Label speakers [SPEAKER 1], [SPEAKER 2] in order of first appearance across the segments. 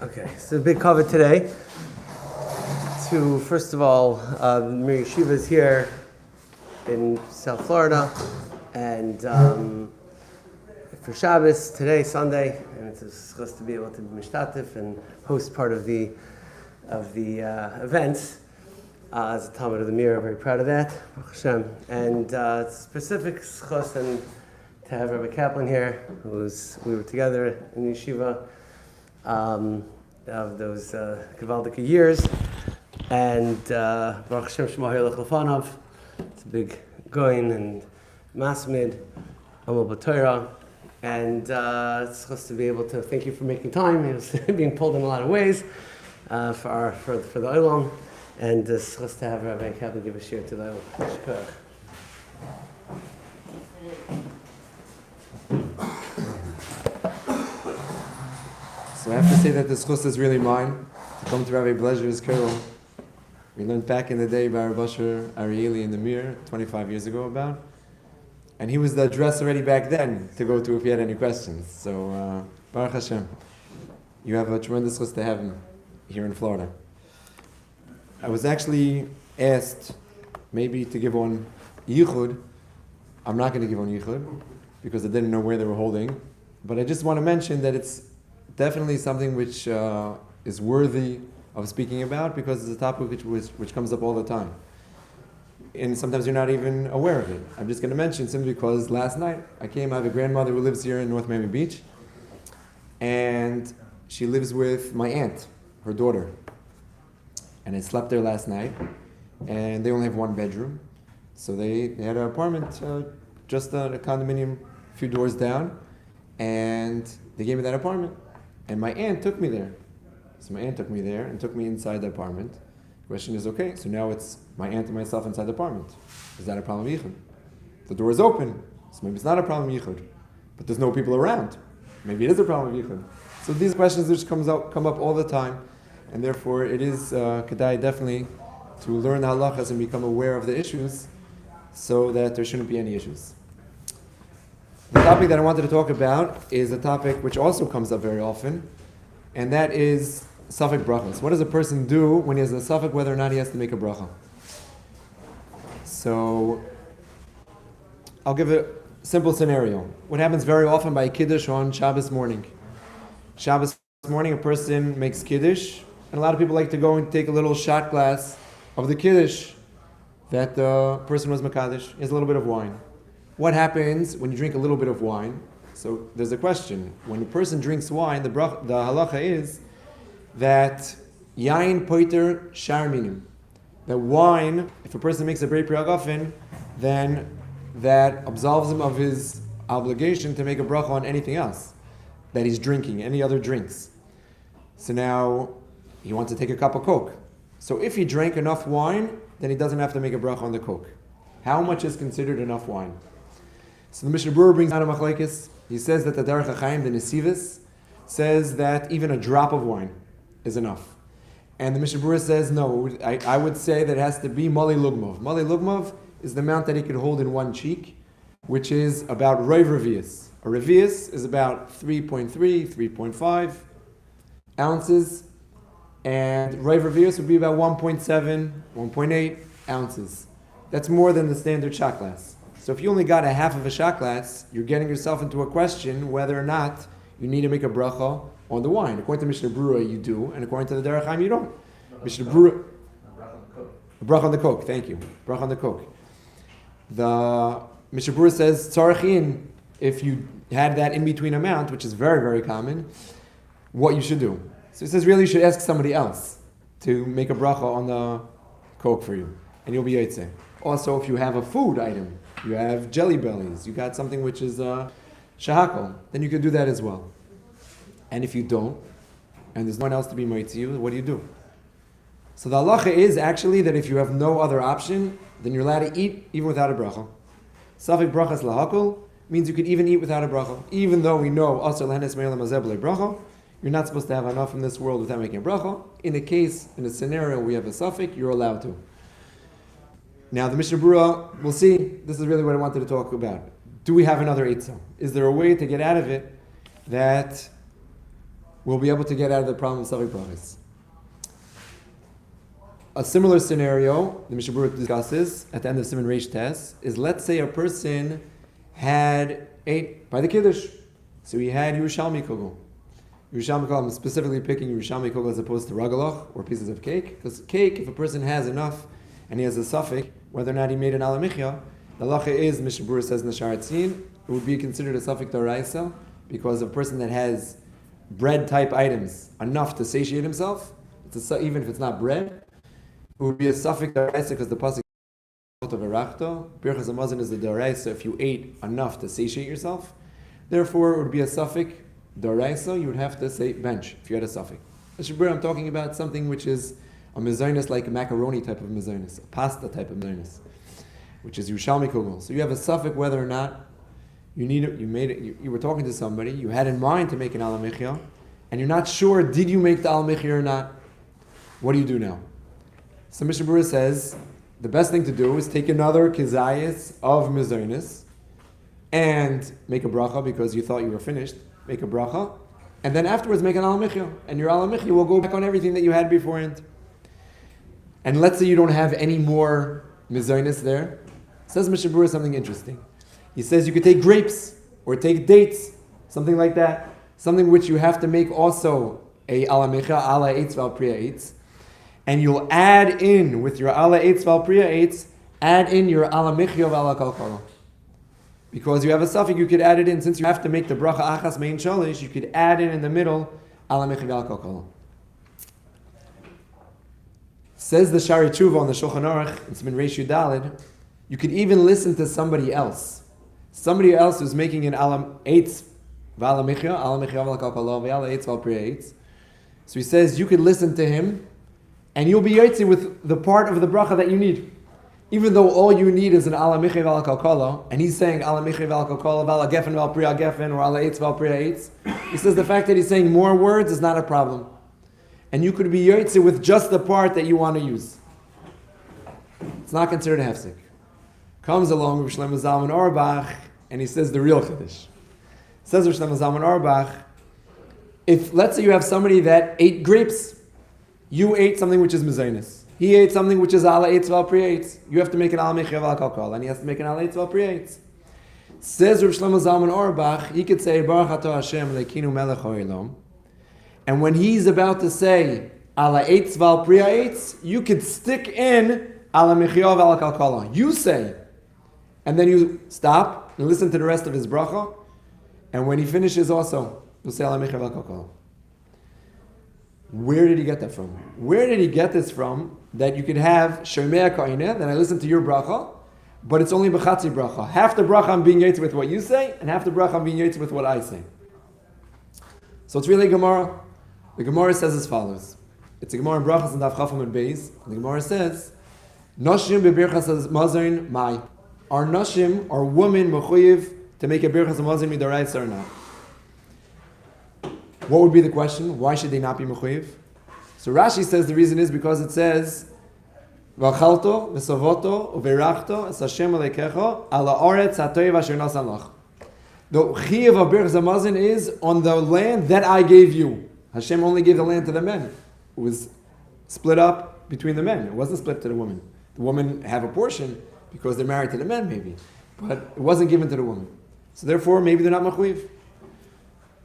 [SPEAKER 1] Okay, so a big cover today. To first of all, Mir Yeshiva is here in South Florida, and for Shabbos today, Sunday, and it's supposed to be able to be mishtatif and host part of the events. As a Talmud of the Mir, I'm very proud of that, Baruch Hashem. And specific schos and to have Rabbi Caplan here, we were together in yeshiva. Of those gewaldige years, and Baruch Hashem Shema Hilach Lefanov. It's a big goin and masmid, Amal B'Torah, and it's supposed to be able to thank you for making time. He was being pulled in a lot of ways for the Olam, and it's supposed to have Rabbi Caplan give a shiur to the Olam.
[SPEAKER 2] So I have to say that the schus is really mine, to come to Rabbi Blezer's Kerel. We learned back in the day by Rabbi Arieli in the Mir, 25 years ago about. And he was the address already back then to go to if he had any questions. So, Baruch Hashem, you have a tremendous schus to have him here in Florida. I was actually asked maybe to give one yichud. I'm not going to give one yichud because I didn't know where they were holding. But I just want to mention that it's definitely something which is worthy of speaking about because it's a topic which comes up all the time. And sometimes you're not even aware of it. I'm just going to mention simply because last night I have a grandmother who lives here in North Miami Beach, and she lives with my aunt, her daughter. And I slept there last night, and they only have one bedroom. So they had an apartment, just a condominium a few doors down, and they gave me that apartment. And my aunt took me there. So my aunt took me there and took me inside the apartment. The question is, okay, so now it's my aunt and myself inside the apartment. Is that a problem yichud? The door is open, so maybe it's not a problem yichud. But there's no people around. Maybe it is a problem yichud. So these questions just come up all the time, and therefore it is kedai definitely to learn the halachas and become aware of the issues so that there shouldn't be any issues. The topic that I wanted to talk about is a topic which also comes up very often, and that is safek brachas. What does a person do when he has a safek whether or not he has to make a bracha? So, I'll give a simple scenario. What happens very often by Kiddush on Shabbos morning? Shabbos morning, a person makes Kiddush, and a lot of people like to go and take a little shot glass of the Kiddush that the person was Makadosh. He has a little bit of wine. What happens when you drink a little bit of wine? So there's a question. When a person drinks wine, the halacha is that yain poiter shar minim. That wine, if a person makes a brei priagafen, then that absolves him of his obligation to make a bracha on anything else that he's drinking, any other drinks. So now he wants to take a cup of Coke. So if he drank enough wine, then he doesn't have to make a bracha on the Coke. How much is considered enough wine? So the Mishnah Berurah brings out a machlekes. He says that the Derech HaChaim, the Nesivis, says that even a drop of wine is enough. And the Mishnah Berurah says, no, I would say that it has to be Mali Lugmov. Mali Lugmov is the amount that he could hold in one cheek, which is about Roiv Revius. A Revius is about 3.3, 3.5 ounces, and Roiv Revius would be about 1.7, 1.8 ounces. That's more than the standard shot glass. So if you only got a half of a shot glass, you're getting yourself into a question whether or not you need to make a bracha on the wine. According to Mishnah Berurah, you do, and according to the Derech HaChaim, you don't. Mishnah Berurah, a bracha on the Coke. Thank you. Bracha on the Coke. The Mishnah Berurah says tzarachin, if you had that in between amount, which is very, very common, what you should do. So he says really you should ask somebody else to make a bracha on the Coke for you, and you'll be yitzeh. Also, if you have a food item, you have jelly bellies, you got something which is shahakal, then you could do that as well. And if you don't, and there's no one else to be moitzi, what do you do? So the halacha is actually that if you have no other option, then you're allowed to eat even without a bracha. Safek brachas lahakol means you could even eat without a bracha. Even though we know asar lehenes me'olam hazeh b'lei bracha, you're not supposed to have enough in this world without making a bracha. In a scenario where we have a safek, you're allowed to. Now, the Mishnah Berurah, we'll see, this is really what I wanted to talk about. Do we have another Eitzah? Is there a way to get out of it that we'll be able to get out of the problem of Safek Brachas. A similar scenario the Mishnah Berurah discusses at the end of Siman Reish Tes is, let's say a person had ate by the Kiddush. So he had Yerushalmi Kugel. Yerushalmi Kugel, I'm specifically picking Yerushalmi Kugel as opposed to Ragalach, or pieces of cake. Because cake, if a person has enough and he has a suffix, whether or not he made an alamichya, the halacha is, Mishnah Berurah says in the Sharatzin, it would be considered a suffix d'oraisa, because a person that has bread type items enough to satiate himself, even if it's not bread, it would be a suffix d'oraisa because the pasuk of Erachto, Birchas Hamazon is the d'oraisa if you ate enough to satiate yourself. Therefore, it would be a suffix d'oraisa. You would have to say bench if you had a suffix. I'm talking about something which is a mezainis, like a macaroni type of mezainis, a pasta type of mezainis, which is Yerushalmi Kugel. So you have a suffix whether or not you need it. You made it. You were talking to somebody. You had in mind to make an alamichya, and you're not sure did you make the alamichya or not. What do you do now? So Mishnah Berurah says the best thing to do is take another kizayis of mezainis and make a bracha because you thought you were finished. Make a bracha, and then afterwards make an alamichya, and your alamichya will go back on everything that you had beforehand. And let's say you don't have any more mezainis there. Says Mishnah Berurah something interesting. He says you could take grapes or take dates, something like that, something which you have to make also a alamichya, ala eitz val priya eitz, and you'll add in with your ala eitz val priya eitz, add in your alamichya of ala kalkala. Because you have a suffix, you could add it in. Since you have to make the bracha achas mein shalish, you could add in the middle alamichya val kalkala. Says the Shari Tshuva on the Shulchan Aruch, it's been Reish Yudalid, you could even listen to somebody else. Somebody else who's making an alam eitz v'alamichya, alamichya v'alkalkala v'ala eitz v'alpriya eitz. So he says you could listen to him, and you'll be yotzi with the part of the bracha that you need. Even though all you need is an alamichya v'alkalkala, and he's saying alamichya v'alkalkala v'ala gefen v'alpriya gefen, or ala eitz v'alpriya eitz, he says the fact that he's saying more words is not a problem. And you could be yotze with just the part that you want to use. It's not considered a hefsek. Comes along with Shlomo Zalman Auerbach, and he says the real chiddush. Says with Shlomo Zalman Auerbach, if let's say you have somebody that ate grapes, you ate something which is mezainis. He ate something which is ala eitz val priya eitz. You have to make an ala mechiya val kalkal, and he has to make an ala eitz val priya eitz. Says Rav Shlomo Zalman Auerbach, he could say Baruch Atah Hashem leikinu melech ha'olam. And when he's about to say ala eitz val priya eitz, you could stick in ala mechiya val kalkala. You say, and then you stop and listen to the rest of his bracha. And when he finishes, also you'll say ala mechiya val kalkala. Where did he get that from? Where did he get this from? That you could have shomea ka'ineh, that I listen to your bracha, but it's only b'chatzi bracha. Half the bracha I'm being yotze with what you say, and half the bracha I'm being yotze with what I say. So it's really a Gemara. The Gemara says as follows. It's a Gemara in Brachas and Daf Chafam and Beis. The Gemara says, Noshim bebirchas mazon mai. Are Noshim, are women, mechuyev to make a birchas mazon midaraisa or not? What would be the question? Why should they not be mechuyev? So Rashi says the reason is because it says, V'achalto, v'sovoto, u'verachto, es Hashem alekecho, ala oretz ha'toyev asher nasan lach. The chiyuv of birchas mazon is on the land that I gave you. Hashem only gave the land to the men. It was split up between the men. It wasn't split to the women. The women have a portion because they're married to the men, maybe. But it wasn't given to the woman. So therefore, maybe they're not mechuyev.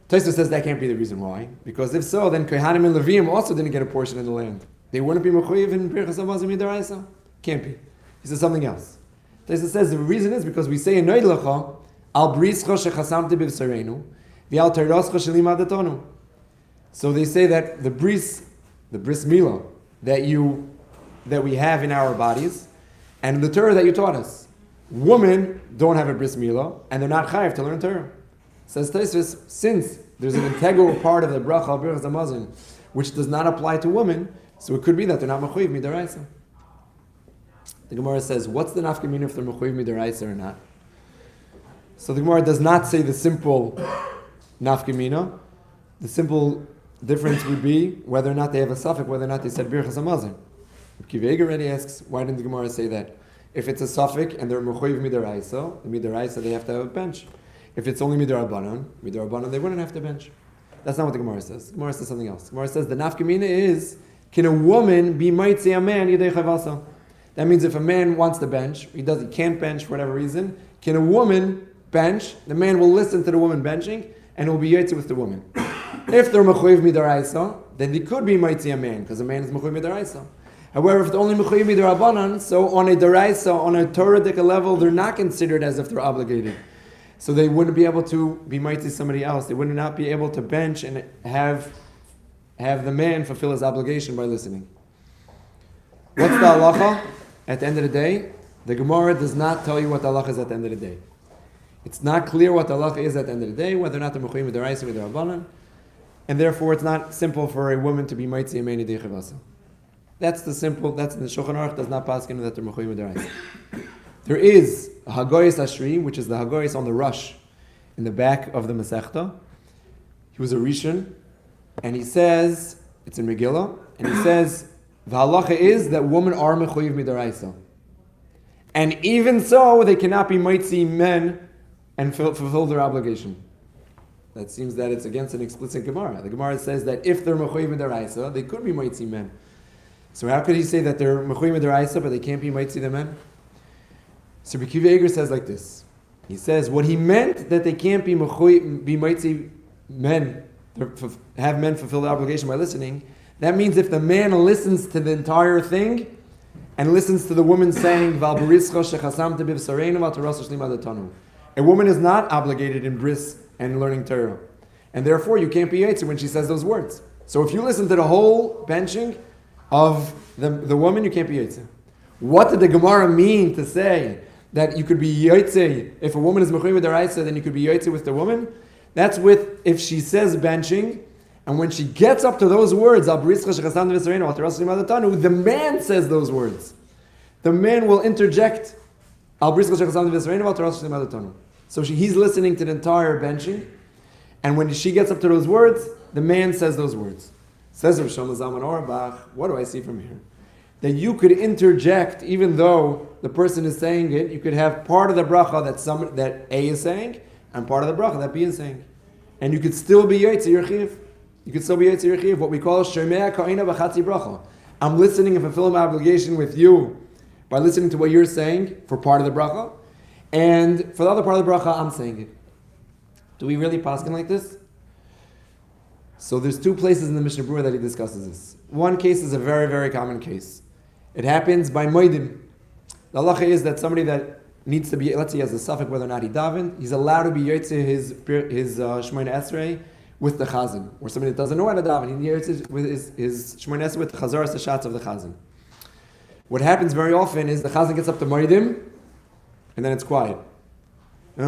[SPEAKER 2] Tosfos says that can't be the reason why. Because if so, then Kohanim and Leviim also didn't get a portion in the land. They wouldn't be mechuyev in Birchas Hamazon midaraisa. Can't be. He says something else. Tosfos says the reason is because we say in Noid Lecha, Al brischa shechasamte b'v'sareinu, v'al teroscha shelimadatonu. So they say that the bris milah that we have in our bodies, and the Torah that you taught us, women don't have a bris milah, and they're not chayav to learn Torah. Says Tosfos, since there's an integral part of the bracha of Birchas Hamazon which does not apply to women, so it could be that they're not mechuyev midaraisa. The Gemara says, what's the nafkamina if they're mechuyev midaraisa or not? So the Gemara does not say the simple nafkamina. The simple difference would be whether or not they have a suffix, whether or not they said Birchas Hamazon. Kiveg already asks, why didn't the Gemara say that? If it's a suffix and they're mechuyev midaraisa, the midaraisa they have to have a bench. If it's only midarabanan, they wouldn't have to bench. That's not what the Gemara says. The Gemara says something else. The Gemara says the nafkamina is, can a woman be mitzi a man yidei chavasa? That means if a man wants to bench, he can't bench for whatever reason, can a woman bench? The man will listen to the woman benching, and will be yotze with the woman. If they're mechuyev midaraisa, then they could be mitzi a man, because a man is mechuyev midaraisa. However, if it's only mechuyev midarabanan, so on a daraisa, on a Torah level, they're not considered as if they're obligated. So they wouldn't be able to be mitzi somebody else. They would not be able to bench and have the man fulfill his obligation by listening. What's the halacha? At the end of the day, the Gemara does not tell you what the halacha is at the end of the day. It's not clear what the halacha is at the end of the day, whether or not they're mechuyev midaraisa or midarabanan, and therefore it's not simple for a woman to be mitzi a man yidei chavasa. That's the Shulchan Aruch does not paskin that they're mechuyev midaraisa. There is a Hagoyis Ashri, which is the Hagoyis on the rush in the back of the Masechta. He was a Rishon, and he says, it's in Megillah, and he says, the halacha is that women are mechuyev midaraisa. And even so, they cannot be mitzi men and fulfill their obligation. That seems that it's against an explicit Gemara. The Gemara says that if they're mechuyev midaraisa, they could be mitzi men. So how could he say that they're mechuyev midaraisa, but they can't be mitzi the men? So Rabbi Akiva Eiger says like this. He says what he meant that they can't be mitzi men, have men fulfill the obligation by listening. That means if the man listens to the entire thing and listens to the woman saying a woman is not obligated in bris and learning Torah, and therefore you can't be yotze when she says those words. So if you listen to the whole benching of the woman, you can't be yotze. What did the Gemara mean to say that you could be yotze if a woman is mechuyev midaraisa, then you could be yotze with the woman? That's with if she says benching, and when she gets up to those words, the man says those words. The man will interject. So he's listening to the entire benching, and when she gets up to those words, the man says those words. Says Rav Shlomo Zalman Auerbach, what do I see from here? That you could interject, even though the person is saying it, you could have part of the bracha that A is saying, and part of the bracha that B is saying. And you could still be yotze your chiv. You could still be yotze your chiv, what we call shomea ka'ina b'chatzi bracha. I'm listening and fulfilling my obligation with you by listening to what you're saying for part of the bracha, and for the other part of the bracha, I'm saying it. Do we really paskin like this? So there's two places in the Mishnah Berurah that he discusses this. One case is a very, very common case. It happens by moedim. The halacha is that somebody that needs to be, let's say he has a suffix whether or not he davened, he's allowed to be yotze his Shemona Esrei with the chazan. Or somebody that doesn't know how to daven, he yotze with his Shemona Esrei with the chazaras hashatz of the chazan. What happens very often is the chazan gets up to moedim, and then it's quiet. The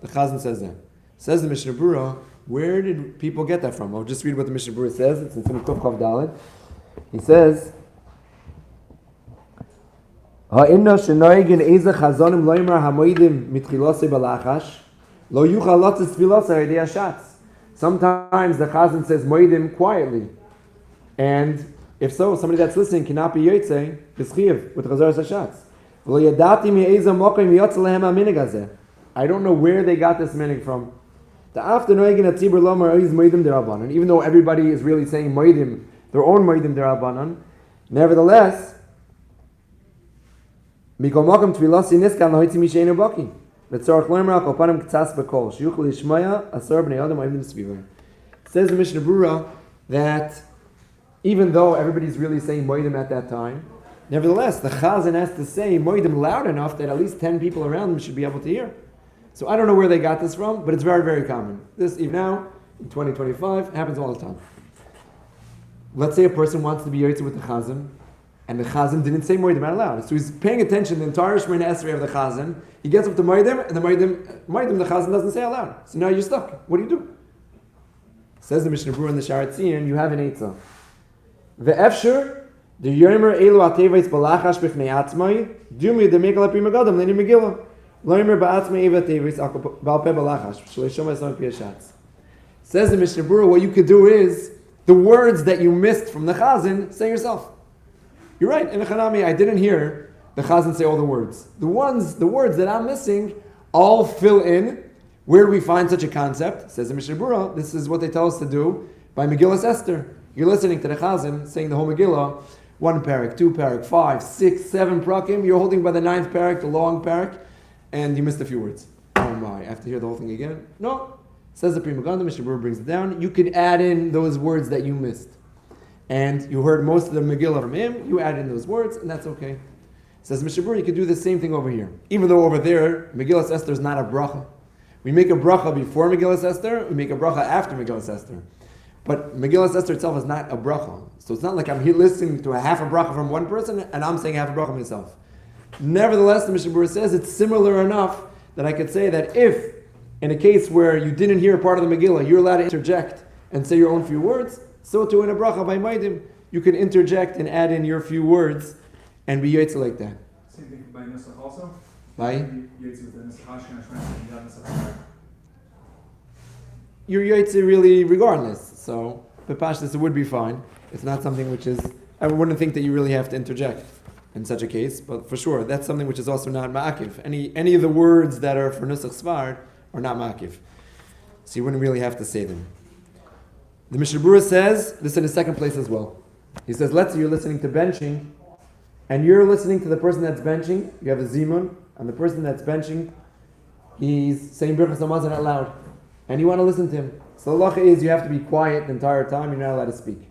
[SPEAKER 2] chazan says that. Says the Mishnah Berurah, where did people get that from? I'll just read what the Mishnah Berurah says. It's in Simon Tov Chav Daled. He says, sometimes the chazan says moedim quietly. And if so, somebody that's listening cannot be yotze b'schiv with chazaras hashatz. I don't know where they got this meaning from. Even though everybody is really saying moedim, their own moedim derabanan, nevertheless, says the Mishnah Berurah that even though everybody's really saying moedim at that time, nevertheless, the chazan has to say moedim loud enough that at least 10 people around them should be able to hear. So I don't know where they got this from, but it's very, very common. This, even now, in 2025, happens all the time. Let's say a person wants to be yotze with the chazan, and the chazan didn't say moedim out loud. So he's paying attention to the entire Shemona Esrei of the chazan. He gets up to moedim, and the moedim the chazan doesn't say out loud. So now you're stuck. What do you do? Says the Mishnah Berurah in the Sharat Tzion, you have an eitzah. Ve'efshir, the yomer elu atevais balachash b'fnei atzmai, dumi the megal api megadam leni megillah. Loimer ba'atzmai eva atevais balpe balachash, shleishom esam pi hashatz. Says the Mishnah Berurah, what you could do is, the words that you missed from the chazan, say yourself. You're right, in the Chanami, I didn't hear the chazan say all the words. The words that I'm missing, I'll fill in Where do we find such a concept? Says the Mishnah Berurah, this is what they tell us to do by Megillas Esther. You're listening to the Chazan saying the whole Megillah, 1 parak, 2 parak, 5, 6, 7 prakim. You're holding by the 9th parak, the long parak, and you missed a few words. Oh my, I have to hear the whole thing again? No. Says the Pri Megadim, Mishnah Berurah brings it down. You could add in those words that you missed. And you heard most of the Megillah from him, you add in those words, and that's okay. Says Mishnah Berurah, you could do the same thing over here. Even though over there, Megillas Esther is not a bracha. We make a bracha before Megillas Esther, we make a bracha after Megillas Esther. But Megillas Esther itself is not a bracha. So it's not like I'm here listening to a half a bracha from one person and I'm saying half a bracha myself. Nevertheless, the Mishnah Berurah says it's similar enough that I could say that if, in a case where you didn't hear part of the Megillah, you're allowed to interject and say your own few words, so too in a bracha by Maidim, you can interject and add in your few words and be yotze like that.
[SPEAKER 3] Same thing by Nusach also?
[SPEAKER 2] By?
[SPEAKER 3] Yotze with the Nusach Hashkin, Nusach.
[SPEAKER 2] You're yotze really regardless. So, Bepashtis, it would be fine. It's not something which is, I wouldn't think that you really have to interject in such a case, but for sure, that's something which is also not ma'akiv. Any of the words that are for Nusach Sfard are not ma'akiv. So you wouldn't really have to say them. The Mishnah Berurah says, this in the second place as well. He says, let's say you're listening to benching, and you're listening to the person that's benching, you have a zimun, and the person that's benching, he's saying Birchas Hamazon out loud, and you want to listen to him. So the halacha is you have to be quiet the entire time, you're not allowed to speak.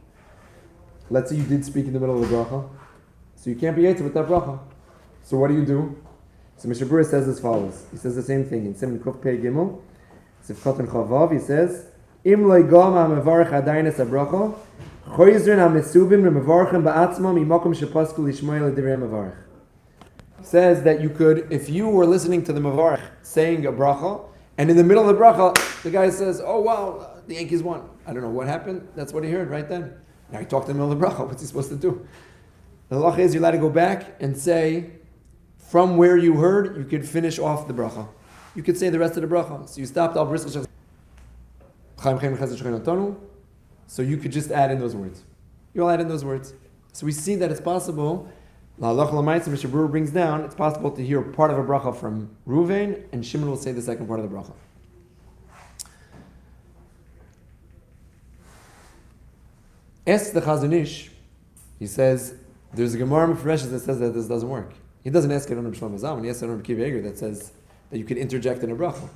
[SPEAKER 2] Let's say you did speak in the middle of the bracha, so you can't be yotze with that bracha. So what do? So Mishnah Berurah says as follows. He says the same thing in Siman Kuf Pei Gimel, Sifchat and Chavav. He says, Im loy gam ha'mevarech adayin es habracha, choyzrin ha'mesubim le'mevarchem ba'atzmam imakom shepasku lishmoy l'divrei mevarech. Says that you could, if you were listening to the mevarech saying a bracha, and in the middle of the bracha, the guy says, oh wow, the Yankees won. I don't know what happened. That's what he heard right then. Now he talked in the middle of the bracha. What's he supposed to do? The halacha is you're allowed to go back and say, from where you heard, you could finish off the bracha. You could say the rest of the bracha. So you stopped al briskel. So you could just add in those words. You'll add in those words. So we see that it's possible. La halacha l'maisa, Mishnah Berurah brings down. It's possible to hear part of a bracha from Ruvain, and Shimon will say the second part of the bracha. Ask the Chazon Ish. He says there's a Gemara Mefreshes that says that this doesn't work. He doesn't ask it on Shlomo Zalman. He asks it on Kiva Eger that says that you could interject in a bracha.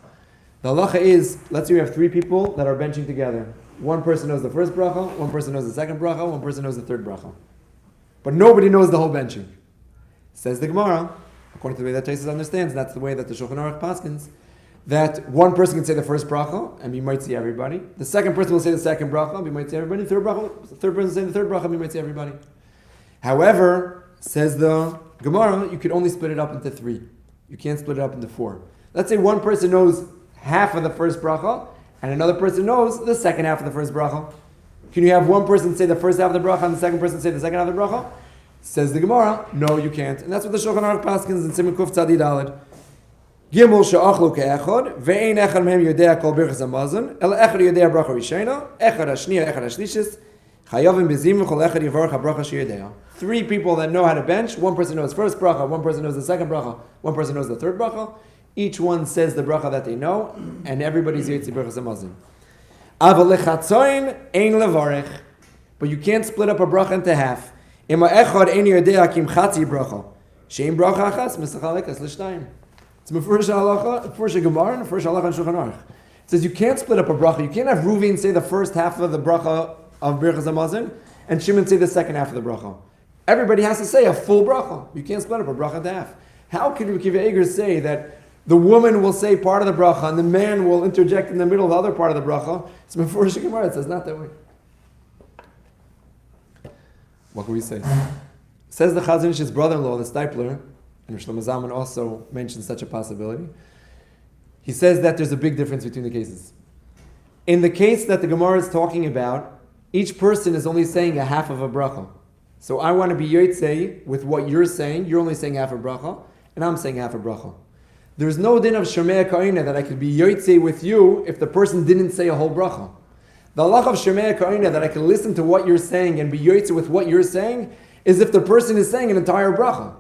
[SPEAKER 2] The halacha is, let's say we have 3 people that are benching together. One person knows the first bracha, one person knows the second bracha, one person knows the third bracha. But nobody knows the whole benching. Says the Gemara, according to the way that Taisus understands, that's the way that the Shulchan Aruch paskins, that one person can say the first bracha, and we might see everybody. The second person will say the second bracha, we might see everybody. Third person will say the third bracha, we might see everybody. However, says the Gemara, you could only split it up into 3. You can't split it up into 4. Let's say one person knows half of the first bracha, and another person knows the second half of the first bracha. Can you have one person say the first half of the bracha and the second person say the second half of the bracha? Says the Gemara, no, you can't. And that's what the Shulchan Aruch paskins in Siman Kuf Tzadi Daled. Gimel she'achlu ke'echad, ve'ein echad mehem yodea kol birchas hamazon, el echad yodea bracha rishena, echad hashniya, echad hashlishis, chayavim bezim kol echad yivarach habracha sheyodea. 3 people that know how to bench. One person knows first bracha, one person knows the second bracha, one person knows the third bracha. Each one says the bracha that they know, and everybody's yotze birchas hamazon. Aval lechatzoin ein levarech, but you can't split up a bracha into half. Ima echad ein yodea kim chatzi bracha, sheim bracha achas misachalekas l'shtayim. It's mefurish halacha, mefurish Gemara, and mefurish halacha and Shulchan Aruch. It says you can't split up a bracha. You can't have Ruvain say the first half of the bracha of birchas hamazon, and Shimon say the second half of the bracha. Everybody has to say a full bracha. You can't split up a bracha into half. How can Kiva Eger say that the woman will say part of the bracha and the man will interject in the middle of the other part of the bracha? It's mefurish Gemara. It says not that way. What can we say? Says the Chazon Ish's brother-in-law, the Stipler, and Shlomo Zalman also mentions such a possibility. He says that there's a big difference between the cases. In the case that the Gemara is talking about, each person is only saying a half of a bracha. So I want to be yotze with what you're saying. You're only saying half a bracha, and I'm saying half a bracha. There's no din of Shemei Ka'ina that I could be yotze with you if the person didn't say a whole bracha. The halacha of Shemei Ka'ina that I can listen to what you're saying and be yotze with what you're saying is if the person is saying an entire bracha.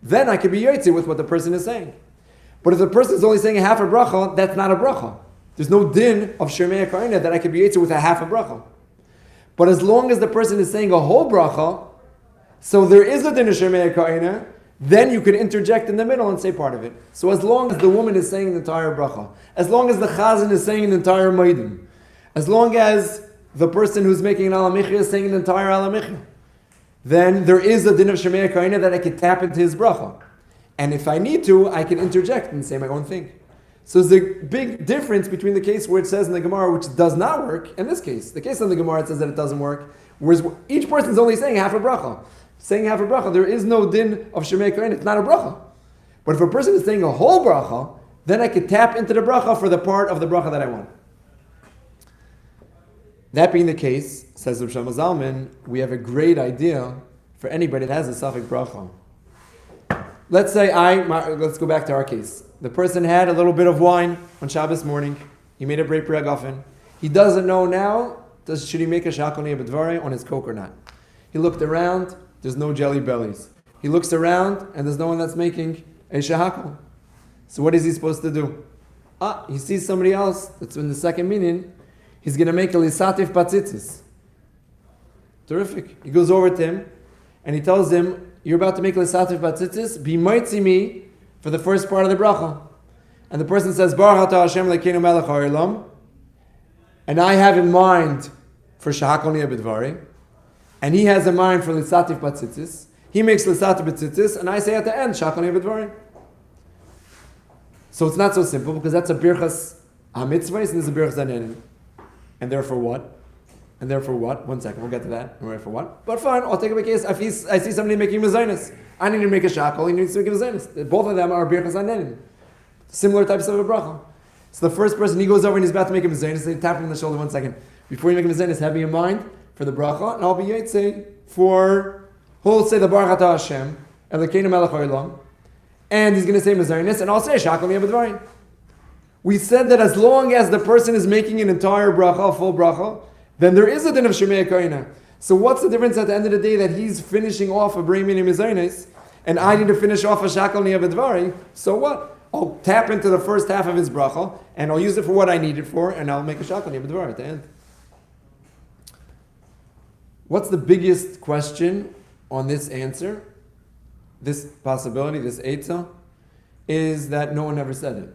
[SPEAKER 2] Then I could be yotze with what the person is saying. But if the person is only saying a half a bracha, that's not a bracha. There's no din of Shemei Karina that I could be Yitzchok with a half a bracha. But as long as the person is saying a whole bracha, so there is a din of Shemei Karina, then you could interject in the middle and say part of it. So as long as the woman is saying the entire bracha, as long as the chazan is saying the entire maidim, as long as the person who's making an alamichya is saying the entire alamichya, then there is a din of Shemei Karina that I could tap into his bracha. And if I need to, I can interject and say my own thing. So there's a big difference between the case where it says in the Gemara, which does not work, and this case. The case in the Gemara, it says that it doesn't work, whereas each person is only saying half a bracha. Saying half a bracha, there is no din of Shemei Karina, it's not a bracha. But if a person is saying a whole bracha, then I could tap into the bracha for the part of the bracha that I want. That being the case, says Rav Shlomo Zalman, we have a great idea for anybody that has a suffix bracha. Let's say let's go back to our case. The person had a little bit of wine on Shabbos morning. He made a brei piragafen. He doesn't know now, should he make a shakol b'dvarei on his coke or not. He looked around, there's no jelly bellies. He looks around, and there's no one that's making a shahakol. So what is he supposed to do? He sees somebody else that's in the second minyan. He's going to make a lisatif patzitzis. Terrific. He goes over to him, and he tells him, you're about to make a lisatif patzitzis, be mitzi me for the first part of the bracha. And the person says, Baruch atah Hashem lekeinu melech ha'olam, and I have in mind for shahakol b'dvarei, and he has in mind for lisatif patzitzis. He makes lisatif patzitzis, and I say at the end, shahakol b'dvarei. So it's not so simple, because that's a birchas ha-mitzvahs, and this is a birchas hanenin. And therefore what? And therefore what? 1 second, we'll get to that. And therefore what? But fine, I'll take up a case. I see somebody making mezainis. I need to make a shakol, he needs to make a mezainis. Both of them are birchas hanenin. Similar types of a bracha. So the first person, he goes over and he's about to make a mezainis, they tap him on the shoulder 1 second. Before you make a mezainis, have me in mind for the bracha, and I'll be yetze for, he'll say the Baruch atah Hashem, Elokeinu melech ha'olam, and he's going to say mezainis, and I'll say shakol b'dvarei. We said that as long as the person is making an entire bracha, a full bracha, then there is a din of Shemei Karina. So what's the difference at the end of the day that he's finishing off a brei minim mezainis, and I need to finish off a shakol b'dvarei? So what? I'll tap into the first half of his bracha, and I'll use it for what I need it for, and I'll make a shakol b'dvarei at the end. What's the biggest question on this answer, this possibility, this eitzah, is that no one ever said it.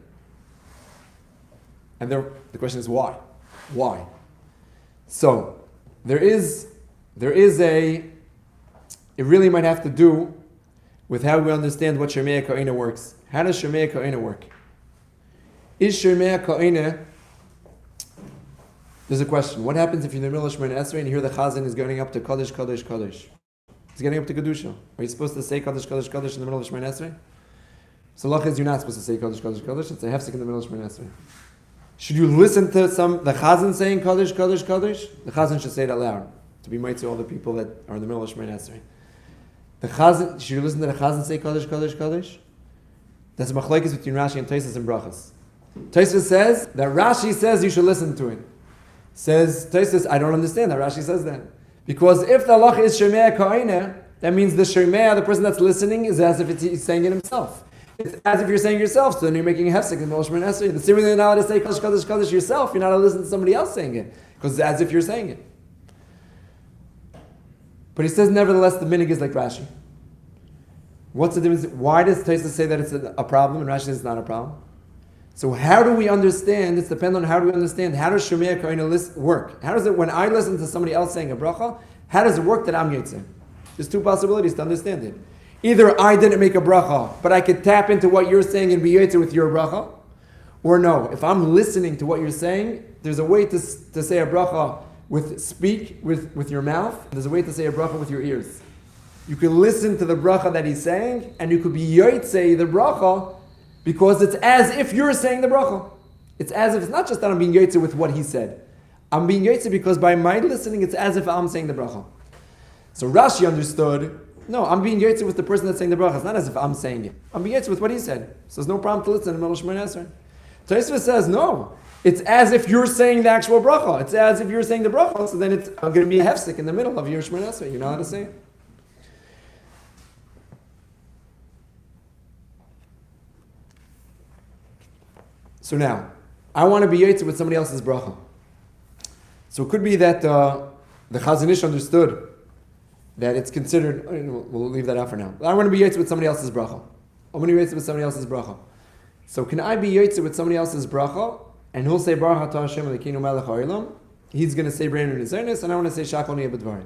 [SPEAKER 2] And the question is why? Why? So, it really might have to do with how we understand what Shemei Karina works. How does Shemei Karina work? Is Shemei Karina, there's a question, what happens if you're in the middle of Shemona Esrei and you hear the Chazan is going up to Kodesh, Kodesh, Kodesh? He's getting up to Kedusha. Are you supposed to say Kodesh, Kodesh, Kodesh in the middle of Shemona Esrei? So Halacha is you're not supposed to say Kodesh, Kodesh, Kodesh, it's a hefsek in the middle of Shemona Esrei. Should you listen to the Chazan saying Kodesh, Kodesh, Kodesh? The Chazan should say it out loud to be might to all the people that are in the middle of Shemona Esrei. The Chazan, should you listen to the Chazan say Kodesh, Kodesh, Kodesh? That's a machlokes between Rashi and Tosfos and Brachas. Tosfos says that Rashi says you should listen to it. Says Tosfos, I don't understand how Rashi says that. Because if the halacha is Shemei Karina, that means the Shemei, the person that's listening, is as if he's saying it himself. It's as if you're saying yourself, so then you're making a hefsek in the middle of Shemona Esrei. The same way you're not allowed to say Kodesh, Kodesh, Kodesh yourself, you're not allowed to listen to somebody else saying it, because it's as if you're saying it. But he says, nevertheless, the minig is like Rashi. What's the difference? Why does Tosfos say that it's a problem, and Rashi says it's not a problem? So how do we understand, it's dependent on how do we understand, how does Shemei Karina work? How does it, when I listen to somebody else saying a bracha, how does it work that I'm Yitzchok? There's two possibilities to understand it. Either I didn't make a bracha, but I could tap into what you're saying and be Yitzchok with your bracha, or no, if I'm listening to what you're saying, there's a way to say a bracha with your mouth, there's a way to say a bracha with your ears. You can listen to the bracha that he's saying, and you could be Yitzchok the bracha, because it's as if you're saying the bracha. It's as if, it's not just that I'm being Yitzchok with what he said. I'm being Yitzchok because by my listening, it's as if I'm saying the bracha. So Rashi understood, no, I'm being Yitzchok with the person that's saying the bracha. It's not as if I'm saying it. I'm being Yitzchok with what he said. So there's no problem to listen in the middle of Shemona Esrei. Tosfos says, no, it's as if you're saying the actual bracha. It's as if you're saying the bracha, so then it's going to be a hefsek in the middle of your Shemona Esrei. You know how to say it? So now, I want to be Yitzchok with somebody else's bracha. So it could be that the Chazon Ish understood that it's considered, we'll leave that out for now. I want to be Yitzchok with somebody else's bracha. I'm going to be Yitzchok with somebody else's bracha. So can I be Yitzchok with somebody else's bracha, and he'll say Baruch Atah Hashem Elokeinu Melech Haolam, he's going to say Breinu Nizaynus, and I want to say Shakol Niyeh B'Dvarim.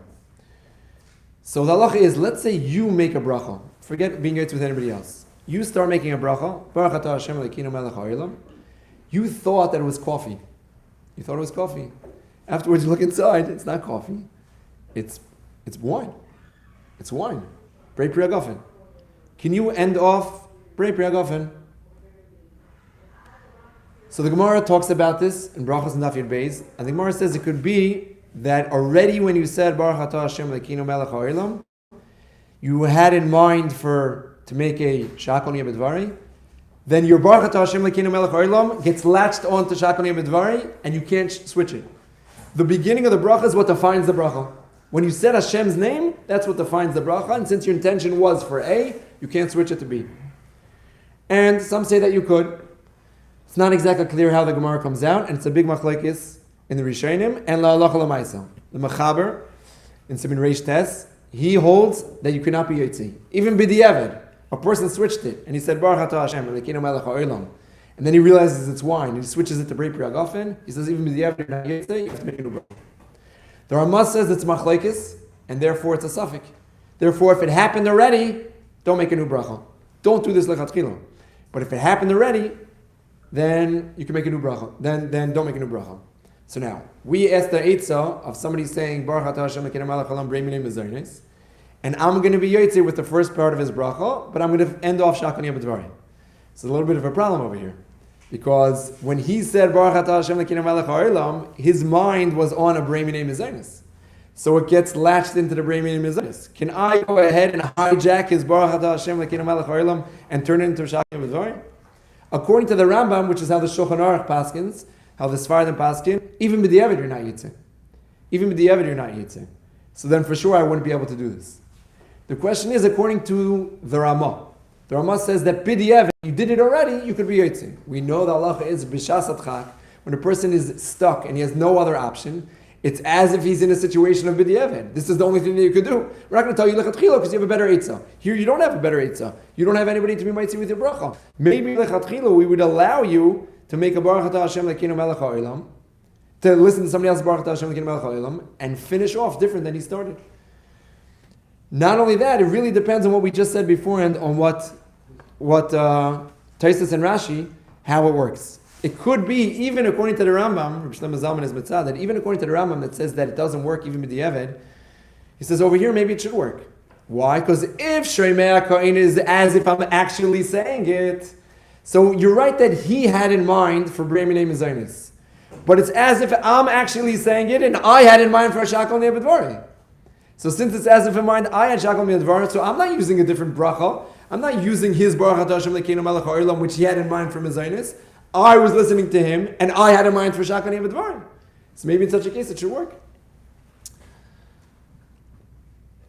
[SPEAKER 2] So the halacha is, let's say you make a bracha. Forget being Yitzchok with anybody else. You start making a bracha, Baruch Atah Hashem Elokeinu Melech Haolam. You thought that it was coffee. You thought it was coffee. Afterwards you look inside, it's not coffee. It's wine. It's wine. Brei Pri Hagafen. Can you end off Brei Pri Hagafen? So the Gemara talks about this in Brachos and Daf Yud Beis, and the Gemara says it could be that already when you said Baruch Atah Hashem Elokeinu Melech Haolam, you had in mind to make a Shakol Niyeh B'Dvarim, then your Baruch Atah Hashem Elokeinu Melech Haolam gets latched onto Shakol Niyeh B'Dvarim, and you can't switch it. The beginning of the bracha is what defines the bracha. When you said Hashem's name, that's what defines the bracha, and since your intention was for A, you can't switch it to B. And some say that you could. It's not exactly clear how the Gemara comes out, and it's a big machlokes in the Rishonim and la'alacha l'maisa. The Mechaber in Siman Reish Tes, he holds that you cannot be Yotzi. Even b'diavad, a person switched it, and he said Baruch Atah Hashem Elokeinu Melech Haolam, and then he realizes it's wine, and he switches it to Brei Pri Hagafen. He says even b'diavad you're not Yotzi, you have to make a new bracha. The Ramah says it's machlokes, and therefore it's a suffix. Therefore, if it happened already, don't make a new bracha. Don't do this lechatchila. But if it happened already, then you can make a new bracha. Then don't make a new bracha. So now, we asked the Eitzah of somebody saying, Baruch Atah Hashem Elokeinu Melech Haolam Brei Minei Mezaynis, and I'm going to be Yotzei with the first part of his bracha, but I'm going to end off Shakol Niyeh B'Dvarim. It's a little bit of a problem over here. Because when he said, Baruch Atah Hashem Elokeinu Melech Haolam, his mind was on a Brei Minei Mezaynis. So it gets latched into the Brei Minei Mezaynis. Can I go ahead and hijack his Baruch Atah Hashem Elokeinu Melech Haolam and turn it into Shakol Niyeh B'Dvarim? According to the Rambam, which is how the Shulchan Aruch paskins, how the Sfardim paskin, even b'diavad you're not yitzeh. Even b'diavad you're not yitzeh. So then for sure I wouldn't be able to do this. The question is, according to the Ramah, the Ramah says that b'diavad, you did it already, you could be yitzeh. We know the halacha is b'shas adchak, when a person is stuck and he has no other option, it's as if he's in a situation of b'diavad. This is the only thing that you could do. We're not going to tell you lechatchila because you have a better eitzah. Here you don't have a better eitzah. You don't have anybody to be mighty with your bracha. Maybe lechatchila we would allow you to make a Baruch Atah Hashem Elokeinu Melech Haolam, to listen to somebody else's Baruch Atah Hashem Elokeinu Melech Haolam, and finish off different than he started. Not only that, it really depends on what we just said before and on what Taisus and Rashi, how it works. It could be, even according to the Rambam, Reb Shlomo Zalman is mitzvah, that even according to the Rambam that says that it doesn't work even with the Eved, he says over here maybe it should work. Why? Because if Shreimei HaKohen is as if I'm actually saying it, so you're right that he had in mind for Brei Minei Mezaynis. But it's as if I'm actually saying it and I had in mind for Shakol Niyeh B'Dvarim. So since it's as if in mind I had Shakol Niyeh B'Dvarim, so I'm not using a different bracha. I'm not using his Baruch Atah Hashem Elokeinu Melech Haolam, which he had in mind for Mezaynis. I was listening to him, and I had in mind for Shakol Niyeh B'Dvarim. So maybe in such a case it should work.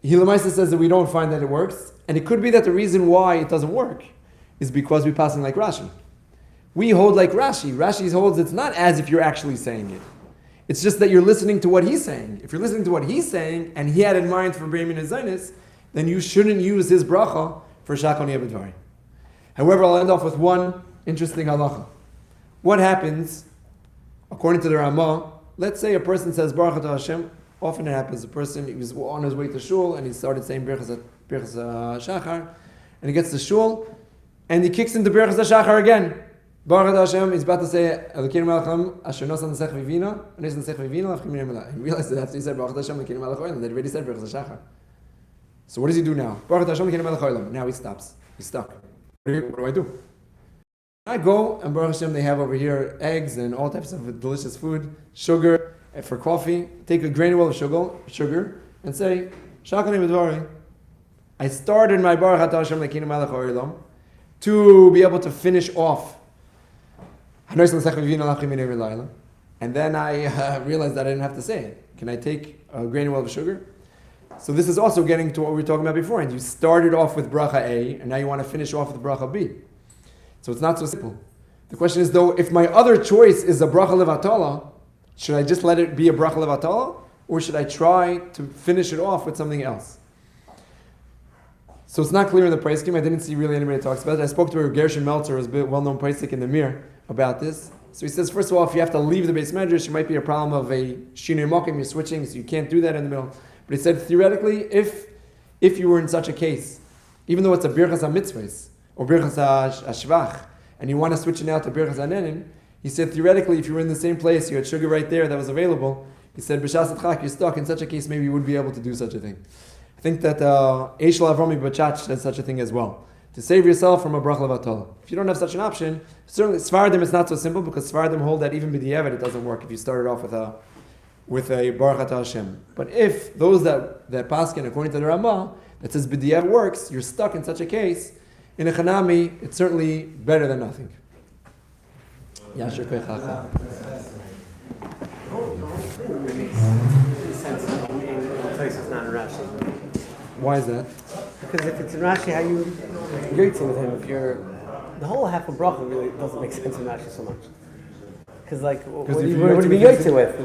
[SPEAKER 2] Hilamaisa says that we don't find that it works, and it could be that the reason why it doesn't work is because we're passing like Rashi. We hold like Rashi. Rashi holds it's not as if you're actually saying it. It's just that you're listening to what he's saying. If you're listening to what he's saying, and he had in mind for Brei Minei Zaynis, then you shouldn't use his bracha for Shakol Niyeh B'Dvarim. However, I'll end off with one interesting halacha. What happens, according to the Ramah, let's say a person says Baruch Atah Hashem. Often it happens, a person, he was on his way to Shul and he started saying Birchas Shachar, and he gets to Shul and he kicks into Birchas Shachar again. Baruch Atah Hashem, he's about to say Elokeinu Melech Haolam Asher Nosan Nesech Vivina, Nes Nesech Vivina Lafchim Minei Melech. He realized that after he said Baruch Atah Hashem Elokeinu Melech Haolam, that he already said Birchas Shachar. So what does he do now? Baruch Atah Hashem Elokeinu Melech Haolam. Now he stops. He's stuck. What do I do? I go and Baruch Hashem, they have over here eggs and all types of delicious food, sugar for coffee. Take a granule of sugar, and say Shakol Niyeh B'Dvarim. I started my Baruch Atah Hashem Elokeinu Melech Haolam to be able to finish off, and then I realized that I didn't have to say it. Can I take a granule of sugar? So this is also getting to what we were talking about before. And you started off with bracha A, and now you want to finish off with bracha B. So it's not so simple. The question is though, if my other choice is a bracha levatala, should I just let it be a bracha levatala, or should I try to finish it off with something else? So it's not clear in the price scheme. I didn't see really anybody that talks about it. I spoke to a Gershon Meltzer, who's a well-known priceik in the Mir, about this. So he says, first of all, if you have to leave the base medrash, it might be a problem of a shinui mokim, you're switching, so you can't do that in the middle. But he said, theoretically, if you were in such a case, even though it's a birchas ha-mitzvahs, or birchas ha-shvach, and you want to switch it now to birchas ha-nenin, he said, theoretically, if you were in the same place, you had sugar right there that was available, he said, b'shas atchak, you're stuck. In such a case, maybe you would be able to do such a thing. I think that Eishel Avrami Bachach does such a thing as well. To save yourself from a bracha levatala. If you don't have such an option, certainly Sfardim is not so simple because Sfardim hold that even b'diavad it doesn't work if you started off with a baruch atah Hashem. But if those that paskin according to the Ramah that says b'diavad works, you're stuck in such a case. In a chanami, it's certainly better than nothing. Yashir koichacha. Why is that?
[SPEAKER 1] Because if it's in Rashi, how you yotzim with him? If you're the whole half of bracha really doesn't make sense in Rashi so much. Because like, what do you be yotzim with?